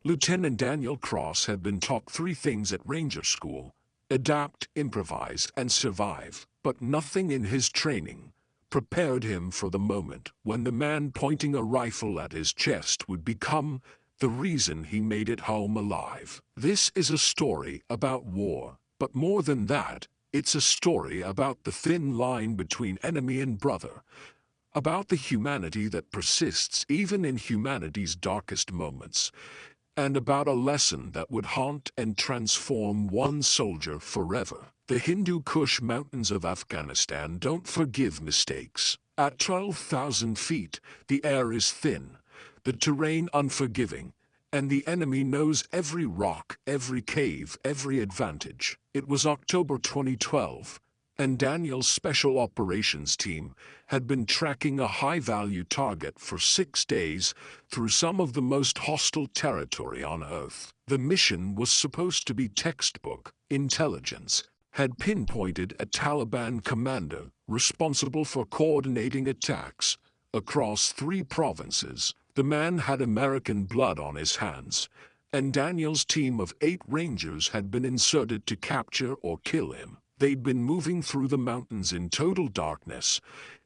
Lieutenant Daniel Cross had been taught three things at Ranger School: adapt, improvise, and survive. But nothing in his training prepared him for the moment when the man pointing a rifle at his chest would become the reason he made it home alive. This is a story about war, but more than that, it's a story about the thin line between enemy and brother, about the humanity that persists even in humanity's darkest moments, and about a lesson that would haunt and transform one soldier forever. The Hindu Kush mountains of Afghanistan don't forgive mistakes. At 12,000 feet, the air is thin, the terrain unforgiving, and the enemy knows every rock, every cave, every advantage. It was October 2012, and Daniel's Special Operations Team had been tracking a high-value target for 6 days through some of the most hostile territory on Earth. The mission was supposed to be textbook. Intelligence had pinpointed a Taliban commander responsible for coordinating attacks across 3 provinces. The man had American blood on his hands, and Daniel's team of 8 Rangers had been inserted to capture or kill him. They'd been moving through the mountains in total darkness,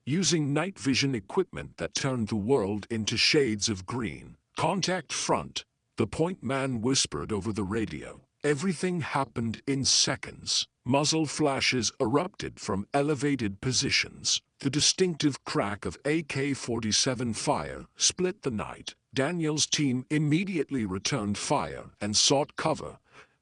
using night vision equipment that turned the world into shades of green. "Contact front," the point man whispered over the radio. Everything happened in seconds. Muzzle flashes erupted from elevated positions. The distinctive crack of AK-47 fire split the night. Daniel's team immediately returned fire and sought cover,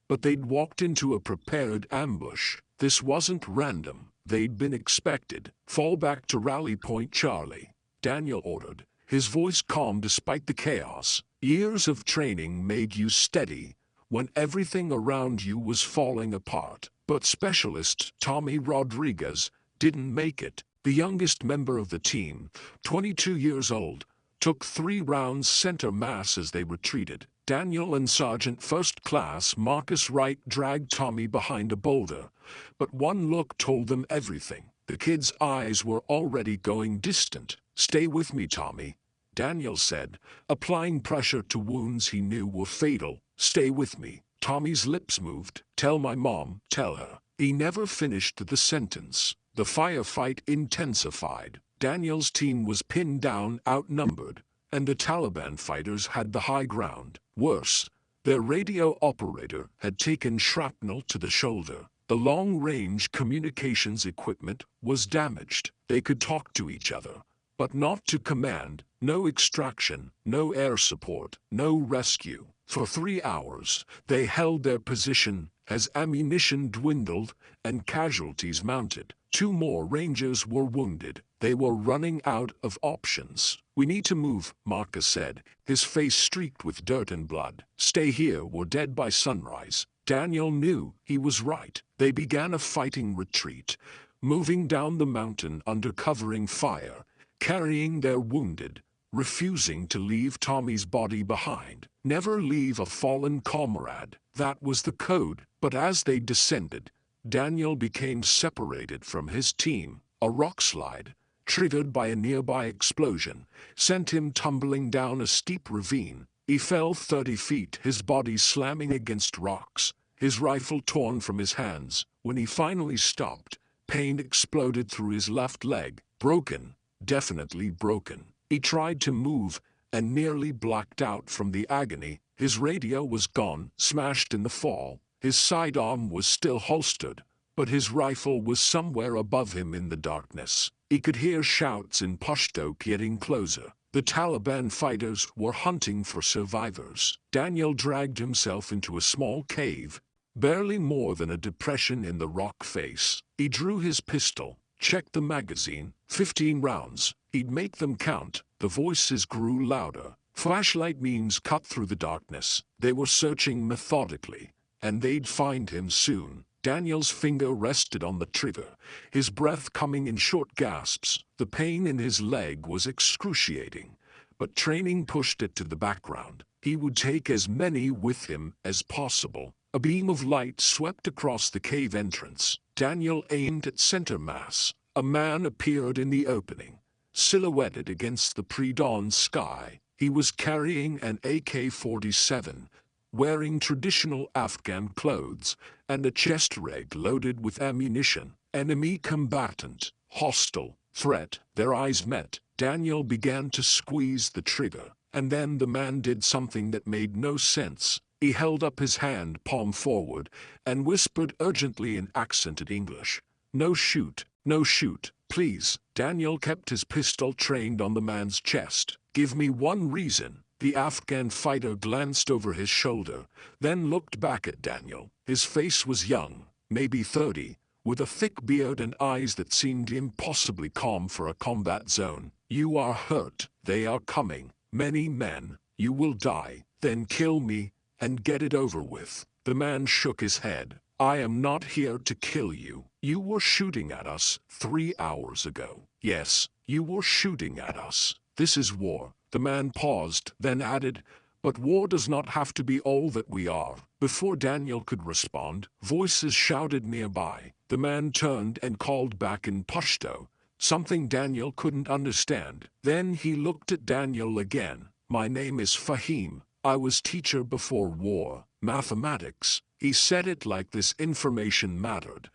but they'd walked into a prepared ambush. This wasn't random. They'd been expected. "Fall back to Rally Point, Charlie," Daniel ordered, his voice calm despite the chaos. Years of training made you steady when everything around you was falling apart. But Specialist Tommy Rodriguez didn't make it. The youngest member of the team, 22 years old, took 3 rounds center mass as they retreated. Daniel and Sergeant First Class Marcus Wright dragged Tommy behind a boulder, but one look told them everything. The kid's eyes were already going distant. "Stay with me, Tommy," Daniel said, applying pressure to wounds he knew were fatal. "Stay with me." Tommy's lips moved. "Tell my mom, tell her." He never finished the sentence. The firefight intensified. Daniel's team was pinned down, outnumbered, and the Taliban fighters had the high ground. Worse, their radio operator had taken shrapnel to the shoulder. The long-range communications equipment was damaged. They could talk to each other, but not to command. No extraction, no air support, no rescue. For 3 hours, they held their position as ammunition dwindled and casualties mounted. 2 more Rangers were wounded. They were running out of options. "We need to move," Marcus said, his face streaked with dirt and blood. "Stay here, we're dead by sunrise." Daniel knew he was right. They began a fighting retreat, moving down the mountain under covering fire, carrying their wounded, refusing to leave Tommy's body behind. Never leave a fallen comrade. That was the code. But as they descended, Daniel became separated from his team. A rock slide, triggered by a nearby explosion, sent him tumbling down a steep ravine. He fell 30 feet, his body slamming against rocks, his rifle torn from his hands. When he finally stopped, pain exploded through his left leg. Broken, definitely broken. He tried to move and nearly blacked out from the agony. His radio was gone, smashed in the fall. His sidearm was still holstered, but his rifle was somewhere above him in the darkness. He could hear shouts in Pashto getting closer. The Taliban fighters were hunting for survivors. Daniel dragged himself into a small cave, barely more than a depression in the rock face. He drew his pistol, checked the magazine. 15 rounds. He'd make them count. The voices grew louder. Flashlight beams cut through the darkness. They were searching methodically, and they'd find him soon. Daniel's finger rested on the trigger, his breath coming in short gasps. The pain in his leg was excruciating, but training pushed it to the background. He would take as many with him as possible. A beam of light swept across the cave entrance. Daniel aimed at center mass. A man appeared in the opening, silhouetted against the pre-dawn sky. He was carrying an AK-47, wearing traditional Afghan clothes, and a chest rig loaded with ammunition. Enemy combatant, hostile, threat. Their eyes met. Daniel began to squeeze the trigger, and then the man did something that made no sense. He held up his hand, palm forward, and whispered urgently in accented English, "No shoot, no shoot, please." Daniel kept his pistol trained on the man's chest. "Give me one reason." The Afghan fighter glanced over his shoulder, then looked back at Daniel. His face was young, maybe 30, with a thick beard and eyes that seemed impossibly calm for a combat zone. "You are hurt. They are coming. Many men. You will die. Then kill me, and get it over with." The man shook his head. "I am not here to kill you. You were shooting at us 3 hours ago. Yes, you were shooting at us. This is war." The man paused, then added, "But war does not have to be all that we are." Before Daniel could respond, voices shouted nearby. The man turned and called back in Pashto, something Daniel couldn't understand. Then he looked at Daniel again. "My name is Fahim. I was teacher before war, mathematics." He said it like this information mattered,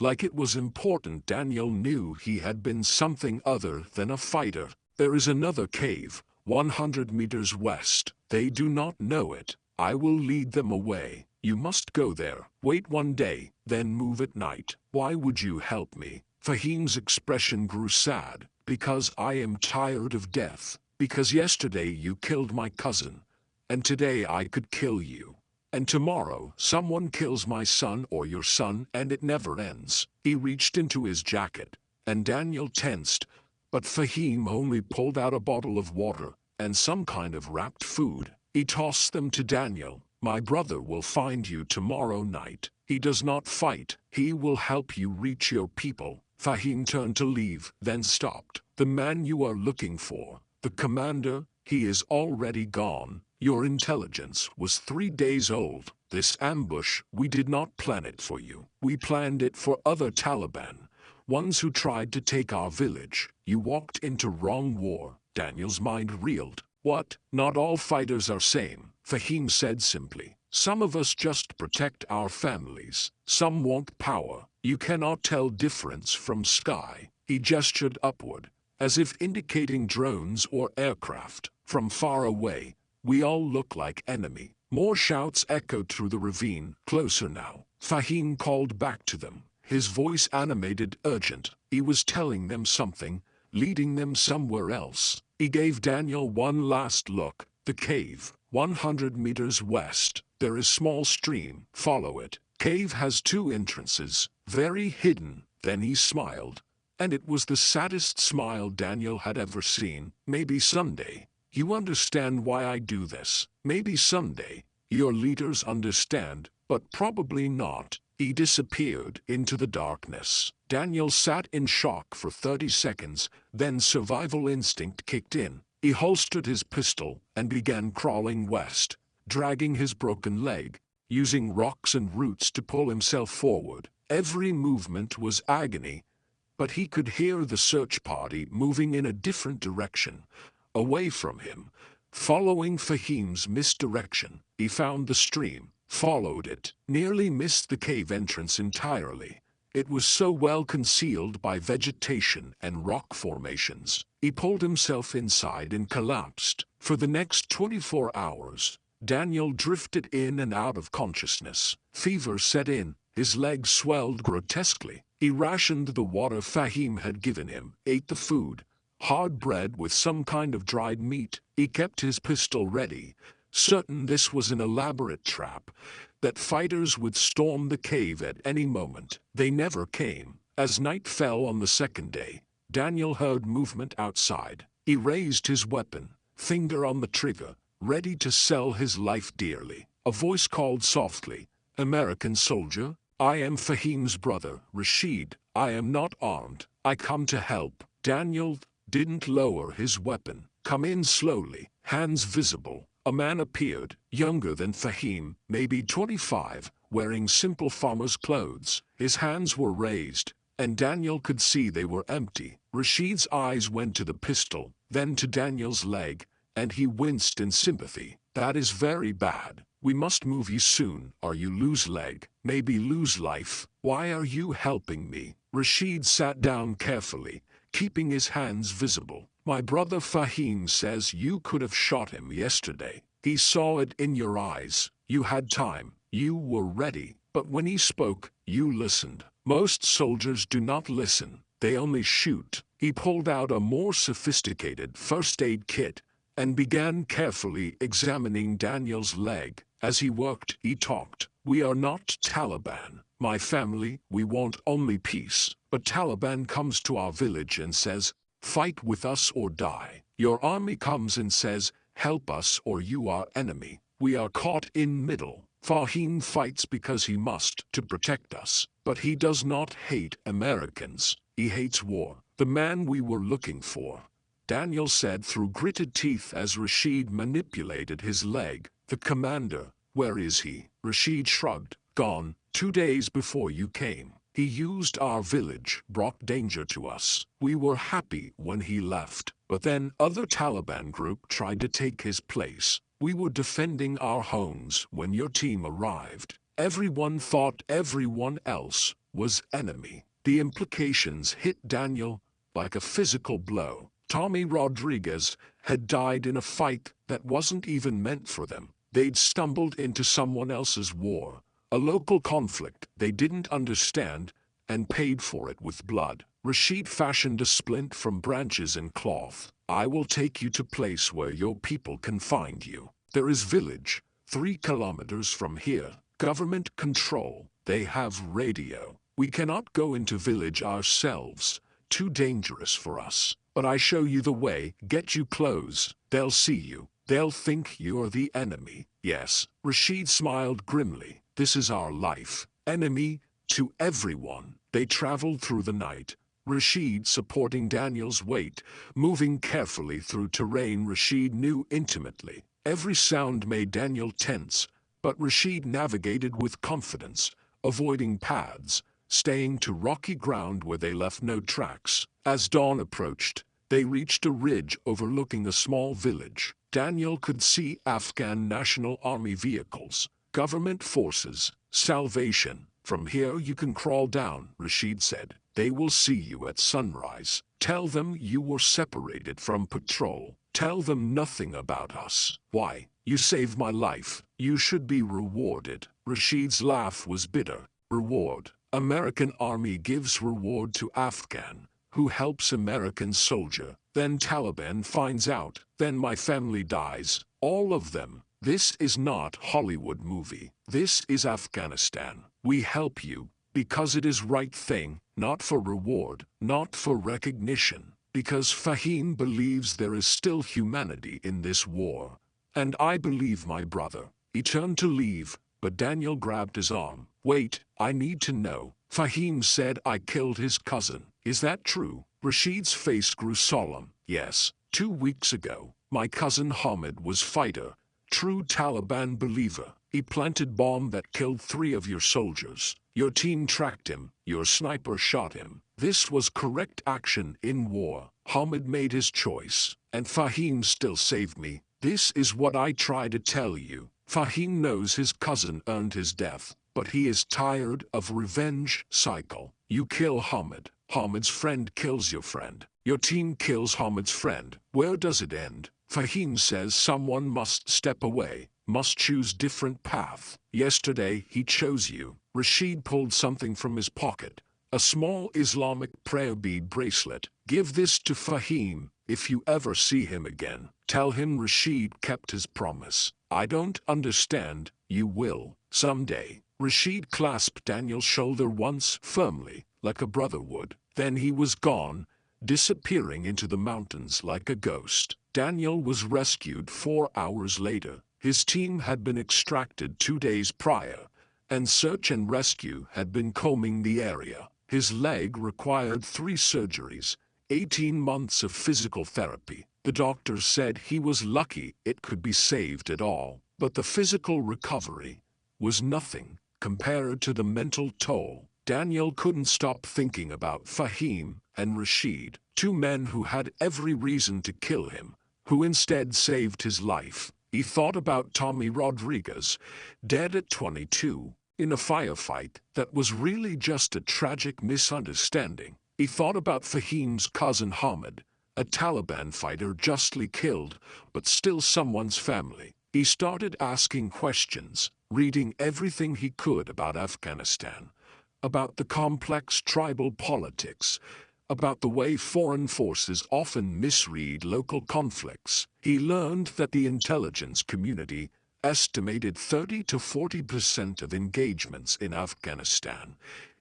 like it was important. Daniel knew he had been something other than a fighter. "There is another cave, 100 meters west. They do not know it. I will lead them away. You must go there. Wait one day, then move at night." "Why would you help me?" Fahim's expression grew sad. "Because I am tired of death. Because yesterday you killed my cousin. And today I could kill you. And tomorrow someone kills my son or your son, and it never ends." He reached into his jacket, and Daniel tensed, but Fahim only pulled out a bottle of water and some kind of wrapped food. He tossed them to Daniel. "My brother will find you tomorrow night. He does not fight. He will help you reach your people." Fahim turned to leave, then stopped. "The man you are looking for, the commander, he is already gone. Your intelligence was 3 days old. This ambush, we did not plan it for you. We planned it for other Taliban, ones who tried to take our village. You walked into wrong war." Daniel's mind reeled. "What? Not all fighters are same," Fahim said simply. "Some of us just protect our families. Some want power. You cannot tell difference from sky." He gestured upward, as if indicating drones or aircraft. "From far away, we all look like enemy." More shouts echoed through the ravine. "Closer now." Fahim called back to them, his voice animated, urgent. He was telling them something, leading them somewhere else. He gave Daniel one last look. "The cave, 100 meters west. There is small stream. Follow it. Cave has 2 entrances, very hidden." Then he smiled, and it was the saddest smile Daniel had ever seen. "Maybe someday you understand why I do this. Maybe someday your leaders understand, but probably not." He disappeared into the darkness. Daniel sat in shock for 30 seconds, then survival instinct kicked in. He holstered his pistol and began crawling west, dragging his broken leg, using rocks and roots to pull himself forward. Every movement was agony, but he could hear the search party moving in a different direction, away from him. Following Fahim's misdirection, he found the stream, followed it, nearly missed the cave entrance entirely. It was so well concealed by vegetation and rock formations. He pulled himself inside and collapsed. For the next 24 hours, Daniel drifted in and out of consciousness. Fever set in, his legs swelled grotesquely. He rationed the water Fahim had given him, ate the food, hard bread with some kind of dried meat. He kept his pistol ready, certain this was an elaborate trap, that fighters would storm the cave at any moment. They never came. As night fell on the second day, Daniel heard movement outside. He raised his weapon, finger on the trigger, ready to sell his life dearly. A voice called softly, "American soldier? I am Fahim's brother, Rashid. I am not armed. I come to help." Daniel didn't lower his weapon. "Come in slowly." Hands visible. A man appeared, younger than Fahim, maybe 25, wearing simple farmer's clothes. His hands were raised, and Daniel could see they were empty. Rashid's eyes went to the pistol, then to Daniel's leg, and he winced in sympathy. "That is very bad. We must move you soon, or you lose leg, maybe lose life. Why are you helping me? Rashid sat down carefully, keeping his hands visible. My brother Fahim says you could have shot him yesterday. He saw it in your eyes. You had time. You were ready. But when he spoke, you listened. Most soldiers do not listen. They only shoot. He pulled out a more sophisticated first aid kit and began carefully examining Daniel's leg. As he worked, he talked. We are not Taliban. My family, we want only peace. But Taliban comes to our village and says, fight with us or die. Your army comes and says, help us or you are enemy. We are caught in middle. Fahim fights because he must to protect us. But he does not hate Americans. He hates war. The man we were looking for, Daniel said through gritted teeth as Rashid manipulated his leg. The commander, where is he? Rashid shrugged. Gone, 2 days before you came. He used our village, brought danger to us. We were happy when he left. But then other Taliban group tried to take his place. We were defending our homes when your team arrived. Everyone thought everyone else was enemy. The implications hit Daniel like a physical blow. Tommy Rodriguez had died in a fight that wasn't even meant for them. They'd stumbled into someone else's war, a local conflict they didn't understand, and paid for it with blood. Rashid fashioned a splint from branches and cloth. I will take you to place where your people can find you. There is village, 3 kilometers from here. Government control. They have radio. We cannot go into village ourselves. Too dangerous for us. But I show you the way. Get you clothes. They'll see you. They'll think you're the enemy. Yes. Rashid smiled grimly. This is our life. Enemy to everyone. They traveled through the night. Rashid supporting Daniel's weight, moving carefully through terrain Rashid knew intimately. Every sound made Daniel tense, but Rashid navigated with confidence, avoiding paths, staying to rocky ground where they left no tracks. As dawn approached, they reached a ridge overlooking a small village. Daniel could see Afghan National Army vehicles, government forces, salvation. From here you can crawl down, Rashid said. They will see you at sunrise. Tell them you were separated from patrol. Tell them nothing about us. Why? You saved my life. You should be rewarded. Rashid's laugh was bitter. Reward. American Army gives reward to Afghan, who helps American soldier. Then Taliban finds out. Then my family dies. All of them. This is not Hollywood movie. This is Afghanistan. We help you because it is right thing, not for reward, not for recognition. Because Fahim believes there is still humanity in this war. And I believe my brother. He turned to leave, but Daniel grabbed his arm. Wait, I need to know. Fahim said I killed his cousin. Is that true? Rashid's face grew solemn. Yes. 2 weeks ago, my cousin Hamid was fighter, true Taliban believer. He planted bomb that killed 3 of your soldiers. Your team tracked him. Your sniper shot him. This was correct action in war. Hamid made his choice, and Fahim still saved me. This is what I try to tell you. Fahim knows his cousin earned his death, but he is tired of revenge cycle. You kill Hamid. Hamid's friend kills your friend. Your team kills Hamid's friend. Where does it end? Fahim says someone must step away, must choose different path. Yesterday he chose you. Rashid pulled something from his pocket. A small Islamic prayer bead bracelet. Give this to Fahim. If you ever see him again, tell him Rashid kept his promise. I don't understand. You will. Someday. Rashid clasped Daniel's shoulder once firmly, like a brother would. Then he was gone, disappearing into the mountains like a ghost. Daniel was rescued 4 hours later. His team had been extracted 2 days prior, and search and rescue had been combing the area. His leg required 3 surgeries, 18 months of physical therapy. The doctor said he was lucky it could be saved at all, but the physical recovery was nothing compared to the mental toll. Daniel couldn't stop thinking about Fahim and Rashid, 2 men who had every reason to kill him, who instead saved his life. He thought about Tommy Rodriguez, dead at 22, in a firefight that was really just a tragic misunderstanding. He thought about Fahim's cousin Hamid, a Taliban fighter justly killed, but still someone's family. He started asking questions, reading everything he could about Afghanistan, about the complex tribal politics, about the way foreign forces often misread local conflicts. He learned that the intelligence community estimated 30 to 40% of engagements in Afghanistan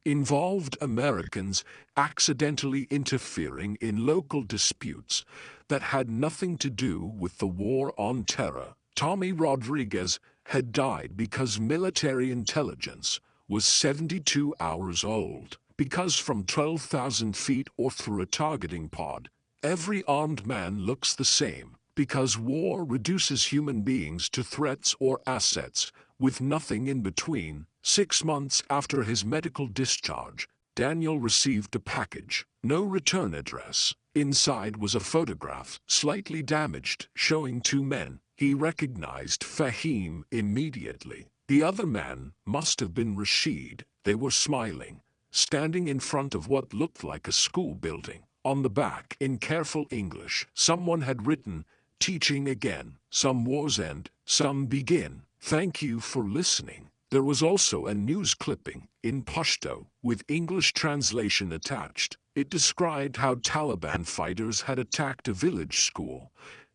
involved Americans accidentally interfering in local disputes that had nothing to do with the war on terror. Tommy Rodriguez had died because military intelligence was 72 hours old, because from 12,000 feet or through a targeting pod, every armed man looks the same, because war reduces human beings to threats or assets, with nothing in between. 6 months after his medical discharge, Daniel received a package, no return address. Inside was a photograph, slightly damaged, showing 2 men. He recognized Fahim immediately. The other man must have been Rashid. They were smiling, standing in front of what looked like a school building. On the back, in careful English, someone had written, "Teaching again. Some wars end, some begin. Thank you for listening." There was also a news clipping, in Pashto, with English translation attached. It described how Taliban fighters had attacked a village school,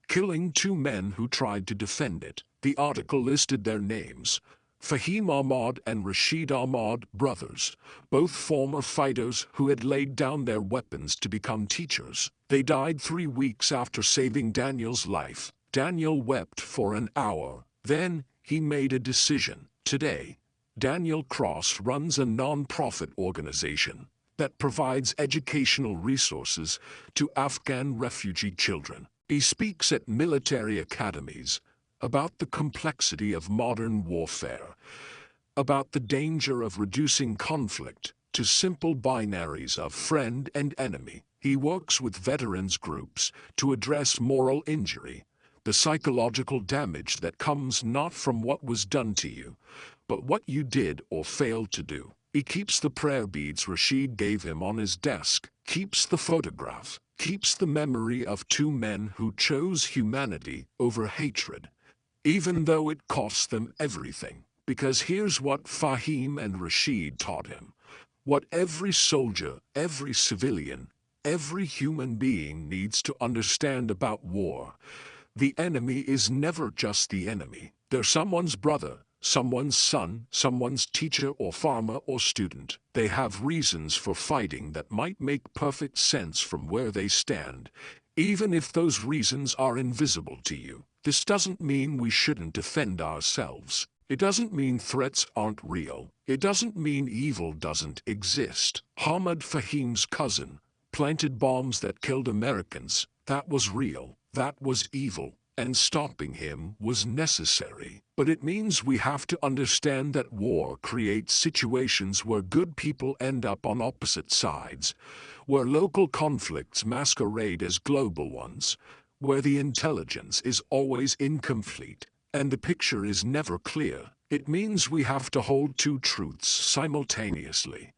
killing 2 men who tried to defend it. The article listed their names: Fahim Ahmad and Rashid Ahmad, brothers, both former fighters who had laid down their weapons to become teachers. They died 3 weeks after saving Daniel's life. Daniel wept for an hour. Then, he made a decision. Today, Daniel Cross runs a non-profit organization that provides educational resources to Afghan refugee children. He speaks at military academies about the complexity of modern warfare, about the danger of reducing conflict to simple binaries of friend and enemy. He works with veterans groups to address moral injury, the psychological damage that comes not from what was done to you, but what you did or failed to do. He keeps the prayer beads Rashid gave him on his desk, keeps the photograph, keeps the memory of 2 men who chose humanity over hatred, even though it cost them everything. Because here's what Fahim and Rashid taught him: what every soldier, every civilian, every human being needs to understand about war. The enemy is never just the enemy. They're someone's brother, someone's son, someone's teacher or farmer or student. They have reasons for fighting that might make perfect sense from where they stand, even if those reasons are invisible to you. This doesn't mean we shouldn't defend ourselves. It doesn't mean threats aren't real. It doesn't mean evil doesn't exist. Hamid, Fahim's cousin, planted bombs that killed Americans. That was real. That was evil, and stopping him was necessary. But it means we have to understand that war creates situations where good people end up on opposite sides, where local conflicts masquerade as global ones, where the intelligence is always incomplete, and the picture is never clear. It means we have to hold 2 truths simultaneously.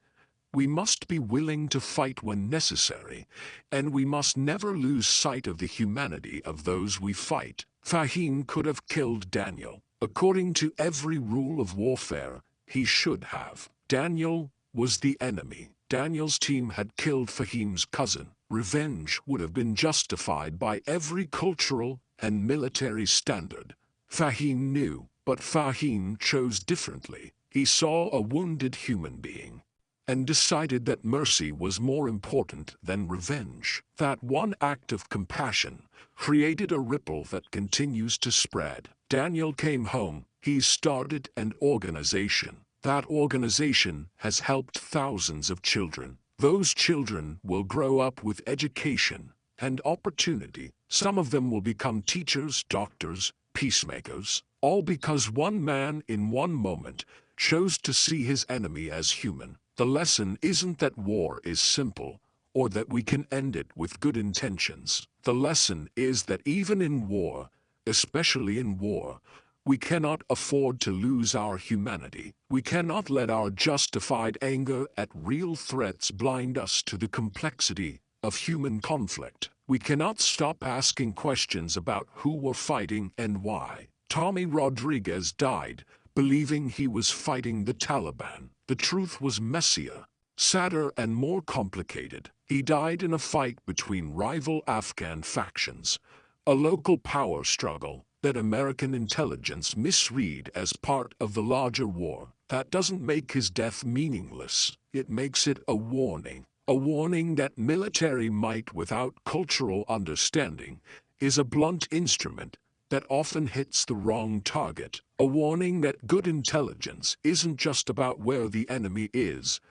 We must be willing to fight when necessary, and we must never lose sight of the humanity of those we fight. Fahim could have killed Daniel. According to every rule of warfare, he should have. Daniel was the enemy. Daniel's team had killed Fahim's cousin. Revenge would have been justified by every cultural and military standard. Fahim knew, but Fahim chose differently. He saw a wounded human being and decided that mercy was more important than revenge. That one act of compassion created a ripple that continues to spread. Daniel came home. He started an organization. That organization has helped thousands of children. Those children will grow up with education and opportunity. Some of them will become teachers, doctors, peacemakers, all because one man in one moment chose to see his enemy as human. The lesson isn't that war is simple, or that we can end it with good intentions. The lesson is that even in war, especially in war. We cannot afford to lose our humanity. We cannot let our justified anger at real threats blind us to the complexity of human conflict. We cannot stop asking questions about who we're fighting and why. Tommy Rodriguez died believing he was fighting the Taliban. The truth was messier, sadder and more complicated. He died in a fight between rival Afghan factions, a local power struggle that American intelligence misread as part of the larger war. That doesn't make his death meaningless. It makes it a warning that military might without cultural understanding is a blunt instrument that often hits the wrong target. A warning that good intelligence isn't just about where the enemy is,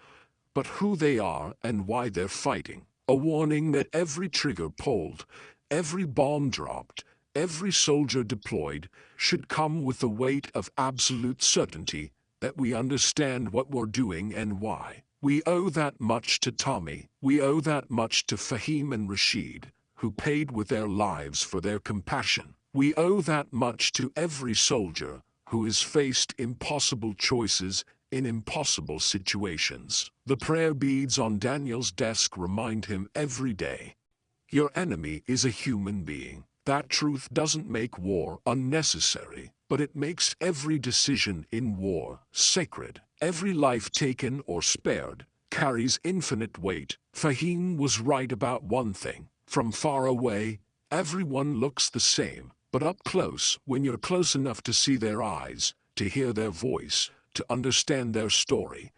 but who they are and why they're fighting. A warning that every trigger pulled, every bomb dropped, every soldier deployed should come with the weight of absolute certainty that we understand what we're doing and why. We owe that much to Tommy. We owe that much to Fahim and Rashid, who paid with their lives for their compassion. We owe that much to every soldier who has faced impossible choices in impossible situations. The prayer beads on Daniel's desk remind him every day. Your enemy is a human being. That truth doesn't make war unnecessary, but it makes every decision in war sacred. Every life taken or spared carries infinite weight. Fahim was right about one thing. From far away, everyone looks the same, but up close, when you're close enough to see their eyes, to hear their voice, to understand their story,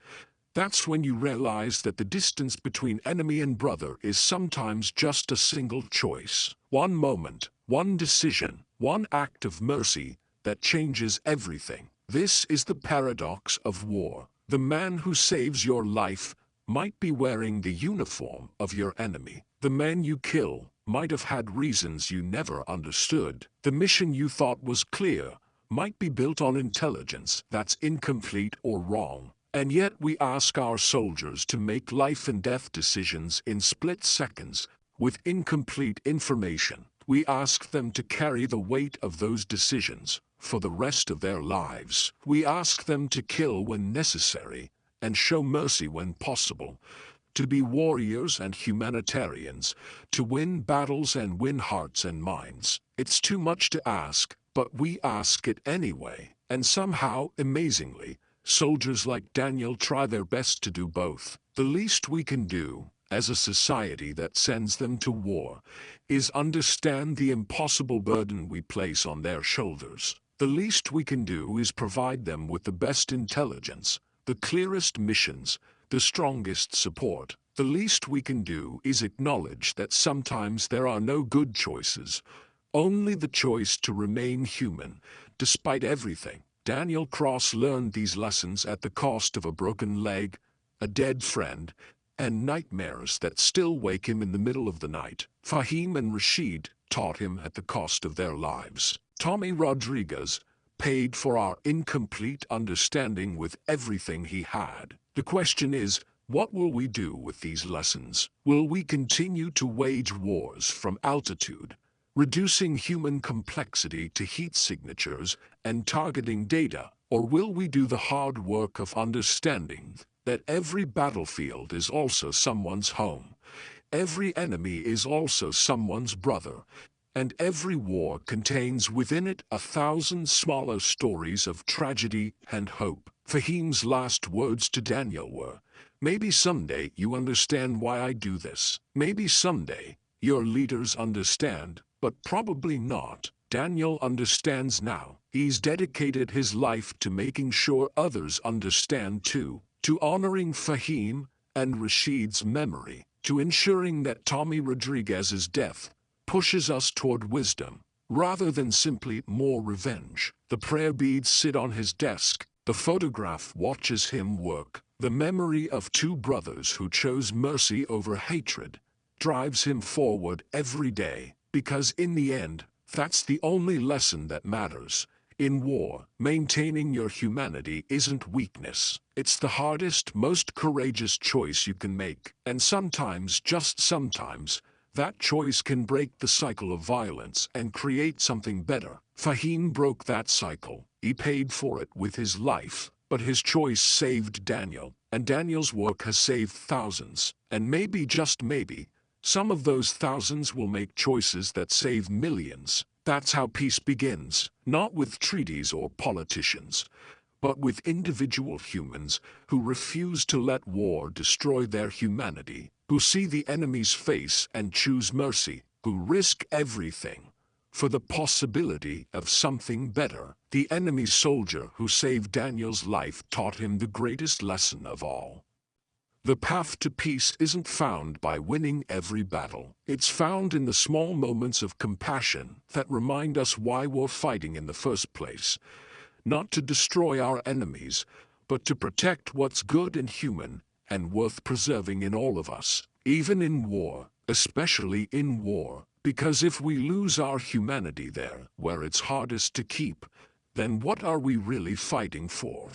that's when you realize that the distance between enemy and brother is sometimes just a single choice. One moment, one decision, one act of mercy that changes everything. This is the paradox of war. The man who saves your life might be wearing the uniform of your enemy. The man you kill might have had reasons you never understood. The mission you thought was clear might be built on intelligence that's incomplete or wrong. And yet we ask our soldiers to make life and death decisions in split seconds with incomplete information. We ask them to carry the weight of those decisions for the rest of their lives. We ask them to kill when necessary and show mercy when possible, to be warriors and humanitarians, to win battles and win hearts and minds. It's too much to ask, but we ask it anyway. And somehow, amazingly, soldiers like Daniel try their best to do both. The least we can do, as a society that sends them to war, is understand the impossible burden we place on their shoulders. The least we can do is provide them with the best intelligence, the clearest missions, the strongest support. The least we can do is acknowledge that sometimes there are no good choices, only the choice to remain human, despite everything. Daniel Cross learned these lessons at the cost of a broken leg, a dead friend, and nightmares that still wake him in the middle of the night. Fahim and Rashid taught him at the cost of their lives. Tommy Rodriguez paid for our incomplete understanding with everything he had. The question is, what will we do with these lessons? Will we continue to wage wars from altitude, reducing human complexity to heat signatures and targeting data? Or will we do the hard work of understanding that every battlefield is also someone's home, every enemy is also someone's brother, and every war contains within it 1,000 smaller stories of tragedy and hope? Fahim's last words to Daniel were, "Maybe someday you understand why I do this. Maybe someday your leaders understand, but probably not." Daniel understands now. He's dedicated his life to making sure others understand too, to honoring Fahim and Rashid's memory, to ensuring that Tommy Rodriguez's death pushes us toward wisdom, rather than simply more revenge. The prayer beads sit on his desk. The photograph watches him work. The memory of two brothers who chose mercy over hatred drives him forward every day, because in the end, that's the only lesson that matters. In war, maintaining your humanity isn't weakness. It's the hardest, most courageous choice you can make. And sometimes, just sometimes, That choice can break the cycle of violence and create something better. Fahim broke that cycle. He paid for it with his life, but his choice saved Daniel, and Daniel's work has saved thousands. And maybe, just maybe, some of those thousands will make choices that save millions. That's how peace begins, not with treaties or politicians, but with individual humans who refuse to let war destroy their humanity, who see the enemy's face and choose mercy, who risk everything for the possibility of something better. The enemy soldier who saved Daniel's life taught him the greatest lesson of all. The path to peace isn't found by winning every battle. It's found in the small moments of compassion that remind us why we're fighting in the first place. Not to destroy our enemies, but to protect what's good and human and worth preserving in all of us, even in war, especially in war. Because if we lose our humanity there, where it's hardest to keep, then what are we really fighting for?